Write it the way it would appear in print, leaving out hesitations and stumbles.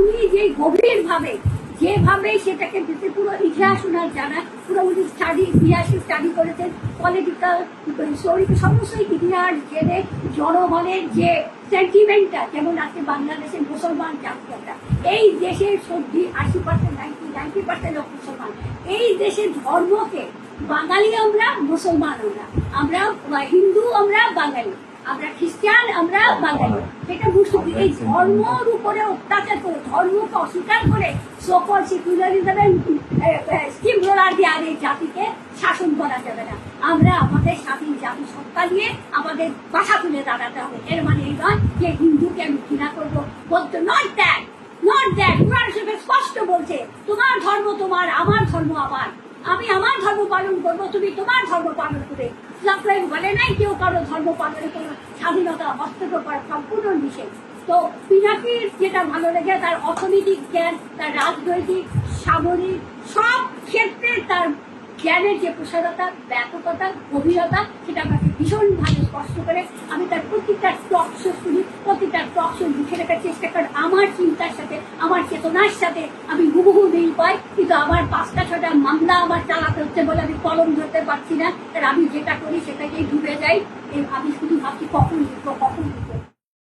উনি যে গভীর ভাবে যেভাবে সেটাকে পুরো ইতিহাস ওনার জানা, পুরো উনি ইতিহাস স্টাডি করেছেন, পলিটিক্যাল সমস্ত ইতিহাস জেনে জনগণের যে সেন্টিমেন্টটা, যেমন আজকে বাংলাদেশের মুসলমান জাতীয়তা, এই দেশের 80% 90% মুসলমান, এই দেশের ধর্মকে বাঙালি আমরা, মুসলমান আমরা হিন্দু, আমরা বাঙালি, আমরা খ্রিস্টান, আমরা বাঙালি, এটা বুঝতে এই ধর্মের উপরে অত্যাচার করে, ধর্মকে অস্বীকার করে সকল সেকুলারিজমের স্কিম রোলার দিয়ে আর এই জাতিকে শাসন করা যাবে না। আমরা আমাদের স্বাধীন জাতি সত্তা নিয়ে আমাদের বাসা তুলে দাঁড়াতে হবে। এর মানে এই নয় যে হিন্দুকে আমি ঘৃণা করবো, বলতে নট দ্যাট, কোরআন শরীফে স্পষ্ট বলছে তোমার ধর্ম তোমার, আমার ধর্ম আমার, আমি আমার ধর্ম পালন করবো, তুমি তোমার ধর্ম পালন করবে। বলে নাই কেউ কারো ধর্ম পালনে কোনো স্বাধীনতা হস্তক্ষেপ করা সম্পূর্ণ নিষেধ। তো পিনাকির যেটা ভালো লেগে তার অর্থনৈতিক জ্ঞান, তার রাজনৈতিক, সামরিক সব ক্ষেত্রে তার জ্ঞানের যে প্রসারতা, ব্যাপকতা, গভীরতা, সেটা আমাকে ভীষণভাবে স্পষ্ট করে। আমি তার প্রত্যেকটা টক শো শুনি, প্রত্যেকটা টক শো লিখে রাখার চেষ্টা করি। আমার চিন্তার সাথে, আমার চেতনার সাথে আমি হুবহু মিল পাই, কিন্তু আমার 5টা 6টা মামলা আমার চালাতে হচ্ছে বলে আমি কলম ধরতে পারছি না। আর আমি যেটা করি সেটাকেই ডুবে যাই। আমি শুধু ভাবছি কখন লিখবো।